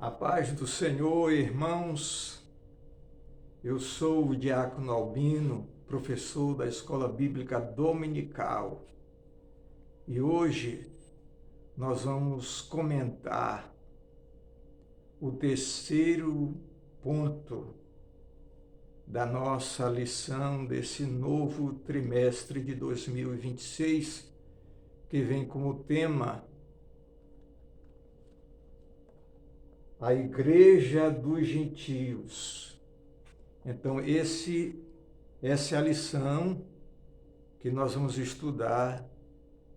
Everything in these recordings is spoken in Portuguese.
A paz do Senhor, irmãos. Eu sou o diácono Albino, professor da Escola Bíblica Dominical. E hoje nós vamos comentar o terceiro ponto da nossa lição desse novo trimestre de 2026, que vem como tema a Igreja dos Gentios. Então, essa é a lição que nós vamos estudar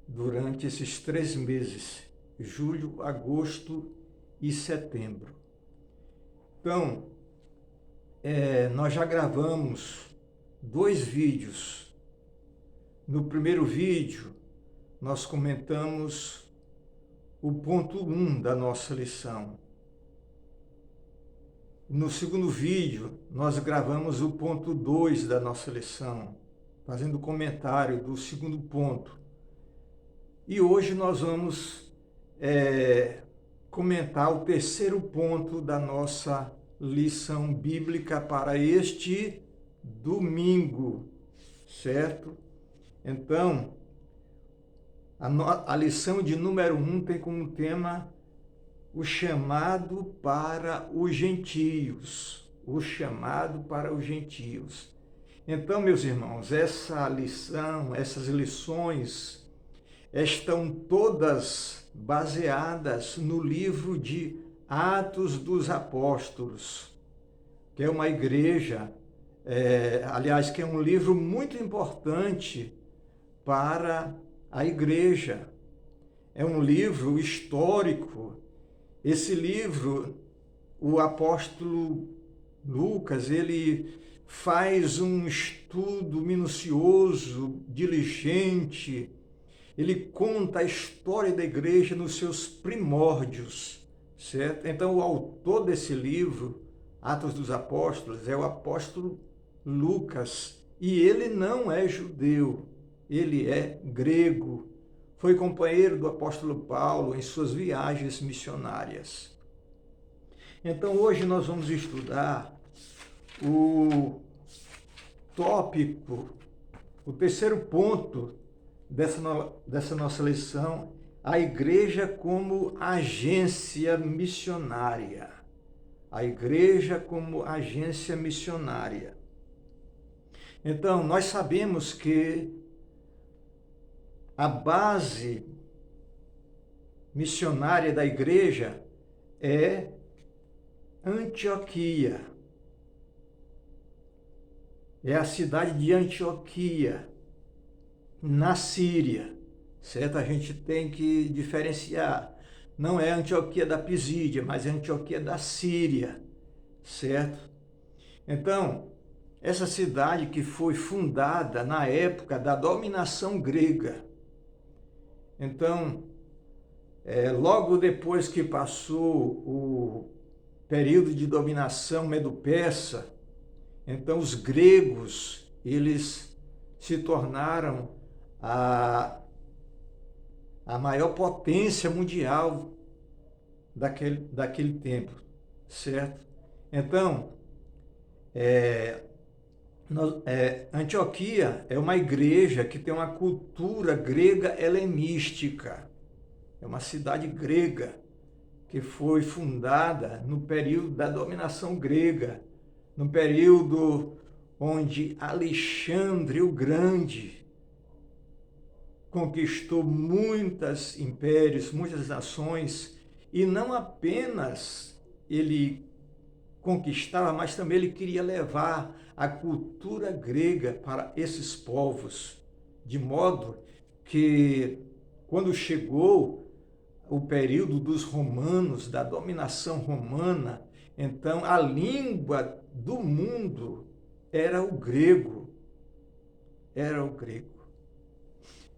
durante esses 3 meses, julho, agosto e setembro. Então, nós já gravamos 2 vídeos. No primeiro vídeo, nós comentamos o ponto 1 da nossa lição. No segundo vídeo, nós gravamos o ponto 2 da nossa lição, fazendo comentário do segundo ponto. E hoje nós vamos comentar o terceiro ponto da nossa lição bíblica para este domingo, certo? Então, a lição de número 1 tem como tema o chamado para os gentios. O chamado para os gentios. Então, meus irmãos, essa lição, essas lições estão todas baseadas no livro de Atos dos Apóstolos, que é uma igreja, que é um livro muito importante para a igreja. É um livro histórico. Esse livro, o apóstolo Lucas, ele faz um estudo minucioso, diligente, ele conta a história da igreja nos seus primórdios, certo? Então, o autor desse livro, Atos dos Apóstolos, é o apóstolo Lucas, e ele não é judeu, ele é grego. Foi companheiro do apóstolo Paulo em suas viagens missionárias. Então, hoje nós vamos estudar o tópico, o terceiro ponto dessa nossa lição, a igreja como agência missionária. A igreja como agência missionária. Então, nós sabemos que a base missionária da igreja é Antioquia. É a cidade de Antioquia, na Síria, certo? A gente tem que diferenciar. Não é Antioquia da Pisídia, mas é Antioquia da Síria, certo? Então, essa cidade que foi fundada na época da dominação grega. Então, logo depois que passou o período de dominação medo-persa, então os gregos, eles se tornaram a maior potência mundial daquele tempo, certo? Então, Antioquia é uma igreja que tem uma cultura grega helenística. É uma cidade grega que foi fundada no período da dominação grega, no período onde Alexandre o Grande conquistou muitos impérios, muitas nações, e não apenas ele conquistava, mas também ele queria levar a cultura grega para esses povos, de modo que, quando chegou o período dos romanos, da dominação romana, então a língua do mundo era o grego. Era o grego.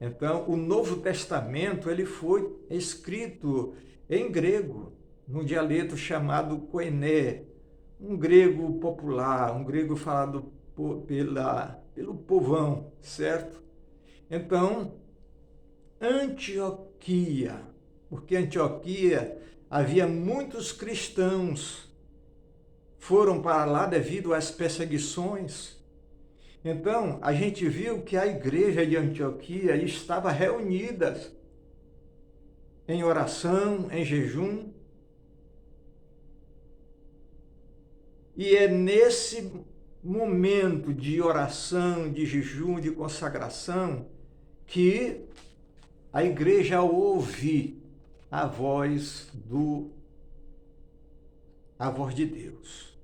Então, o Novo Testamento ele foi escrito em grego, num dialeto chamado koiné, um grego popular, um grego falado pelo povão, certo? Então, Antioquia, porque Antioquia havia muitos cristãos foram para lá devido às perseguições. Então, a gente viu que a igreja de Antioquia estava reunida em oração, em jejum. E é nesse momento de oração, de jejum, de consagração, que a igreja ouve a voz de Deus.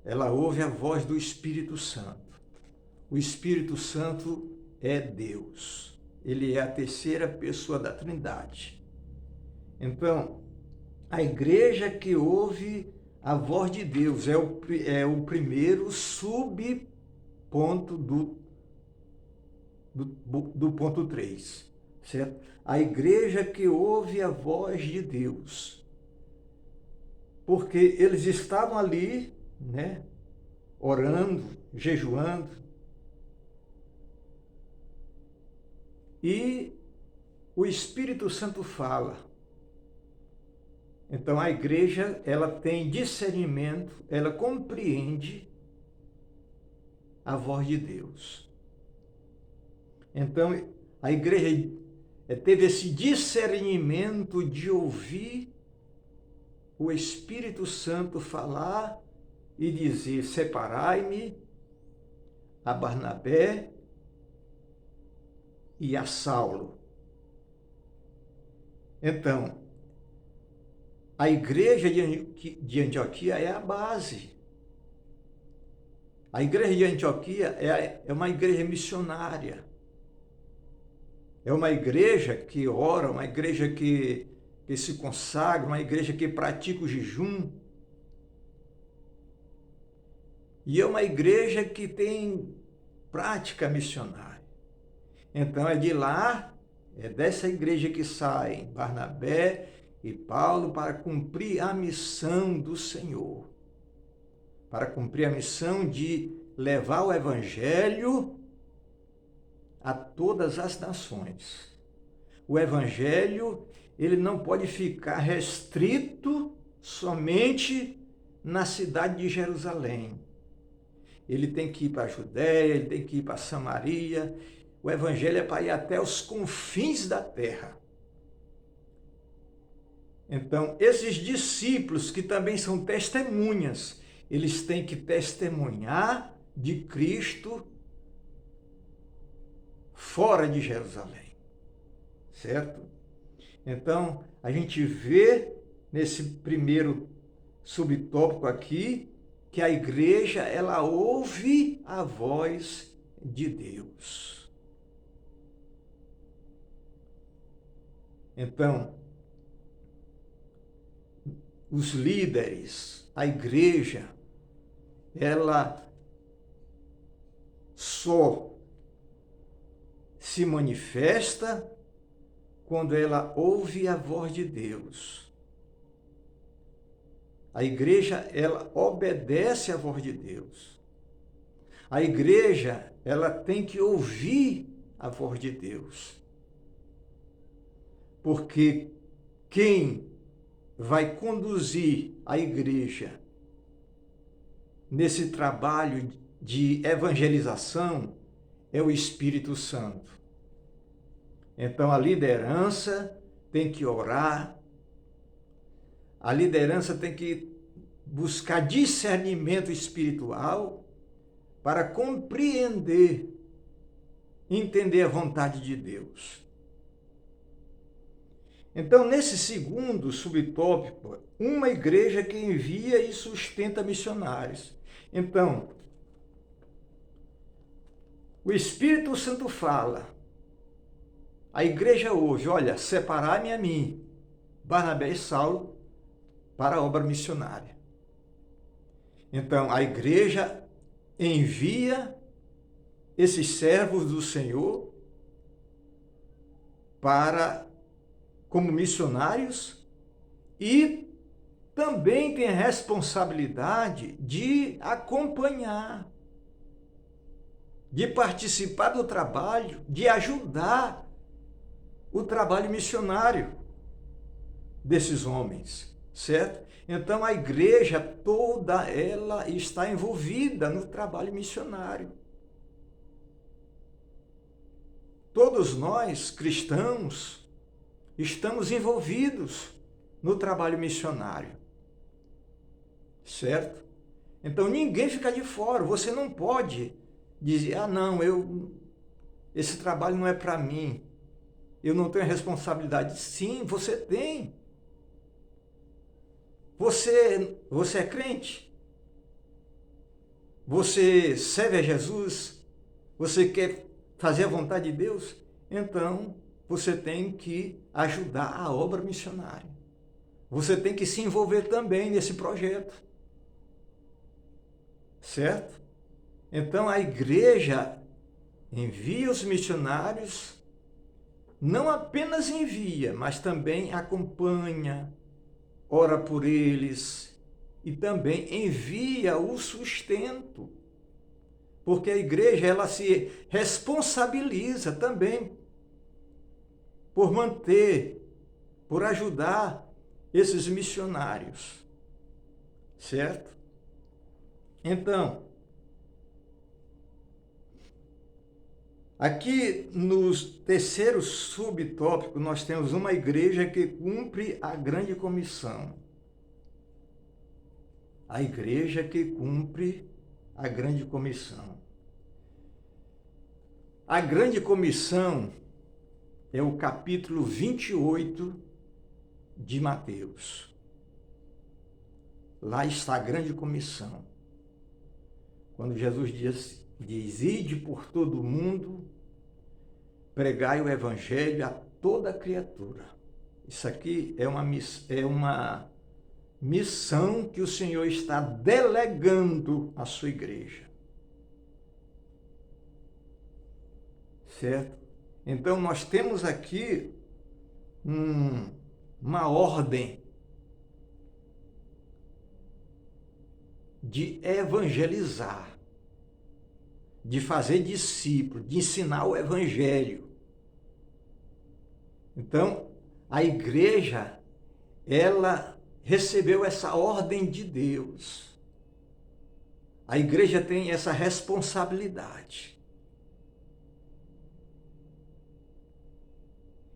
Ela ouve a voz do Espírito Santo. O Espírito Santo é Deus. Ele é a terceira pessoa da Trindade. Então, a igreja que ouve a voz de Deus é o primeiro subponto do ponto 3, certo? A igreja que ouve a voz de Deus. Porque eles estavam ali, né, orando, jejuando. E o Espírito Santo fala. Então a igreja, ela tem discernimento, ela compreende a voz de Deus. Então a igreja teve esse discernimento de ouvir o Espírito Santo falar e dizer: separai-me a Barnabé e a Saulo. Então, a igreja de Antioquia é a base. A igreja de Antioquia é uma igreja missionária. É uma igreja que ora, uma igreja que se consagra, uma igreja que pratica o jejum. E é uma igreja que tem prática missionária. Então é de lá, é dessa igreja que saem Barnabé e Paulo para cumprir a missão do Senhor. Para cumprir a missão de levar o Evangelho a todas as nações. O Evangelho, ele não pode ficar restrito somente na cidade de Jerusalém. Ele tem que ir para a Judéia, ele tem que ir para Samaria. O Evangelho é para ir até os confins da terra. Então, esses discípulos, que também são testemunhas, eles têm que testemunhar de Cristo fora de Jerusalém, certo? Então, a gente vê nesse primeiro subtópico aqui que a igreja, ela ouve a voz de Deus. Então, os líderes, a igreja, ela só se manifesta quando ela ouve a voz de Deus. A igreja, ela obedece à voz de Deus. A igreja, ela tem que ouvir a voz de Deus. Porque quem vai conduzir a igreja nesse trabalho de evangelização é o Espírito Santo. Então a liderança tem que orar, a liderança tem que buscar discernimento espiritual para compreender, entender a vontade de Deus. Então, nesse segundo subtópico, uma igreja que envia e sustenta missionários. Então, o Espírito Santo fala, a igreja ouve: olha, separai-me a mim, Barnabé e Saulo, para a obra missionária. Então, a igreja envia esses servos do Senhor como missionários e também tem a responsabilidade de acompanhar, de participar do trabalho, de ajudar o trabalho missionário desses homens, certo? Então a igreja toda ela está envolvida no trabalho missionário. Todos nós, cristãos, estamos envolvidos no trabalho missionário, certo? Então ninguém fica de fora. Você não pode dizer, não, esse trabalho não é para mim, eu não tenho responsabilidade. Sim, você tem. Você é crente? Você serve a Jesus? Você quer fazer a vontade de Deus? Então, você tem que ajudar a obra missionária. Você tem que se envolver também nesse projeto. Certo? Então, a igreja envia os missionários, não apenas envia, mas também acompanha, ora por eles e também envia o sustento. Porque a igreja ela se responsabiliza também por manter, por ajudar esses missionários. Certo? Então, aqui no terceiro subtópico, nós temos uma igreja que cumpre a grande comissão. A igreja que cumpre a grande comissão. A grande comissão é o capítulo 28 de Mateus. Lá está a grande comissão. Quando Jesus diz, ide por todo o mundo, pregai o evangelho a toda criatura. Isso aqui é uma missão que o Senhor está delegando à sua igreja. Certo? Então nós temos aqui uma ordem de evangelizar, de fazer discípulo, de ensinar o evangelho. Então, a igreja, ela recebeu essa ordem de Deus. A igreja tem essa responsabilidade.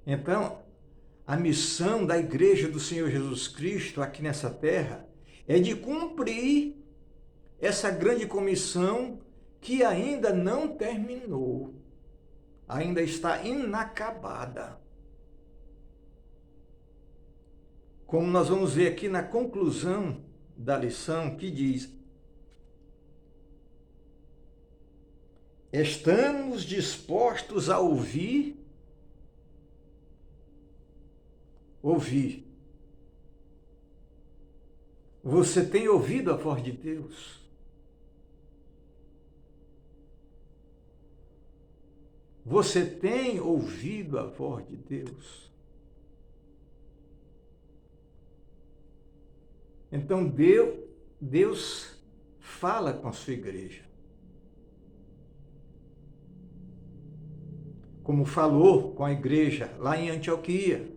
Então, a missão da igreja do Senhor Jesus Cristo aqui nessa terra é de cumprir essa grande comissão que ainda não terminou, ainda está inacabada. Como nós vamos ver aqui na conclusão da lição, que diz: estamos dispostos a ouvir. Você tem ouvido a voz de Deus? Você tem ouvido a voz de Deus? Então Deus fala com a sua igreja. Como falou com a igreja lá em Antioquia.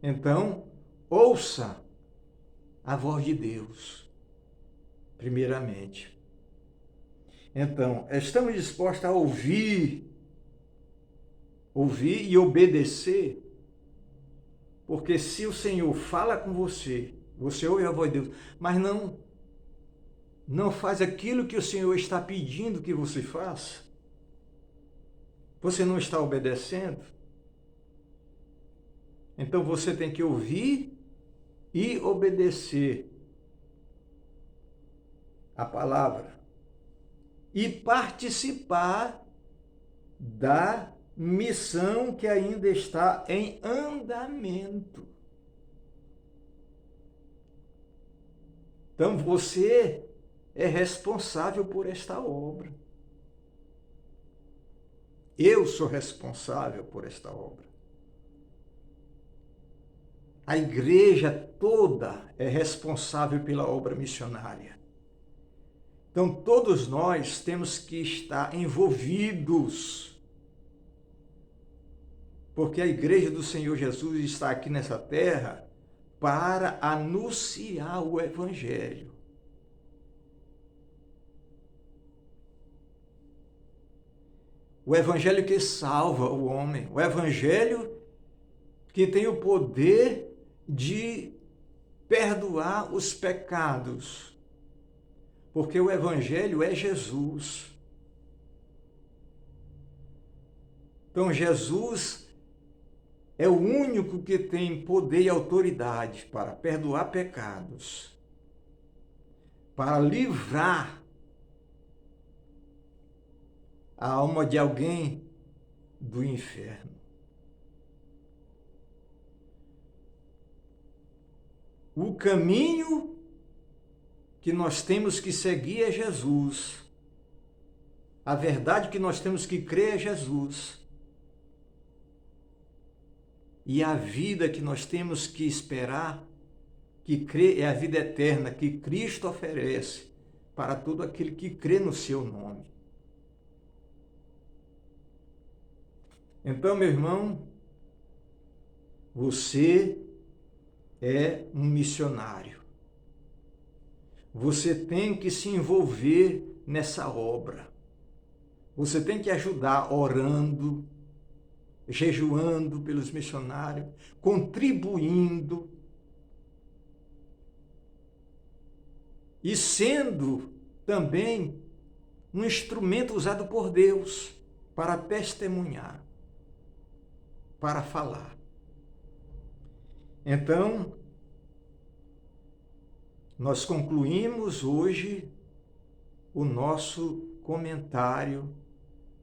Então, ouça a voz de Deus, primeiramente. Então, estamos dispostos a ouvir e obedecer, porque se o Senhor fala com você, você ouve a voz de Deus, mas não faz aquilo que o Senhor está pedindo que você faça, você não está obedecendo. Então você tem que ouvir e obedecer a palavra e participar da missão que ainda está em andamento. Então você é responsável por esta obra. Eu sou responsável por esta obra. A igreja toda é responsável pela obra missionária. Então, todos nós temos que estar envolvidos Porque a igreja do Senhor Jesus está aqui nessa terra para anunciar o Evangelho. O Evangelho que salva o homem, o Evangelho que tem o poder de perdoar os pecados. Porque o Evangelho é Jesus. Então, Jesus é o único que tem poder e autoridade para perdoar pecados, para livrar a alma de alguém do inferno. O caminho que nós temos que seguir é Jesus. A verdade que nós temos que crer é Jesus. E a vida que nós temos que esperar, que crê, é a vida eterna que Cristo oferece para todo aquele que crê no seu nome. Então, meu irmão, você é um missionário. Você tem que se envolver nessa obra. Você tem que ajudar orando, jejuando pelos missionários, contribuindo e sendo também um instrumento usado por Deus para testemunhar, para falar. Então, nós concluímos hoje o nosso comentário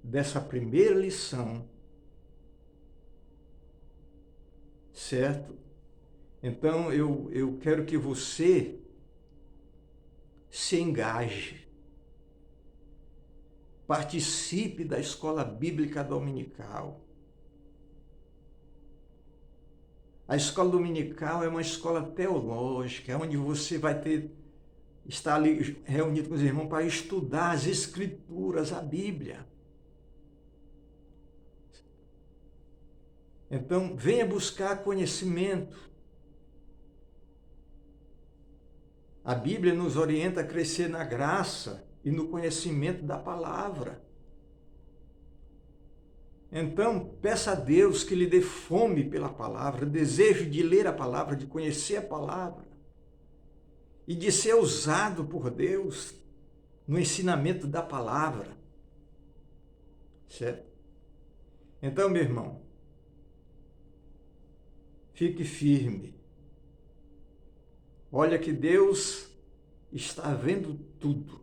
dessa primeira lição, certo? Então, eu quero que você se engaje, participe da escola bíblica dominical. A escola dominical é uma escola teológica, onde você vai estar ali reunido com os irmãos para estudar as Escrituras, a Bíblia. Então, venha buscar conhecimento. A Bíblia nos orienta a crescer na graça e no conhecimento da palavra. Então, peça a Deus que lhe dê fome pela palavra, desejo de ler a palavra, de conhecer a palavra e de ser usado por Deus no ensinamento da palavra. Certo? Então, meu irmão, fique firme. Olha que Deus está vendo tudo.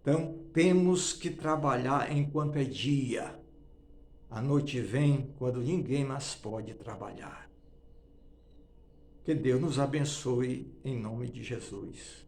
Então, temos que trabalhar enquanto é dia. A noite vem quando ninguém mais pode trabalhar. Que Deus nos abençoe em nome de Jesus.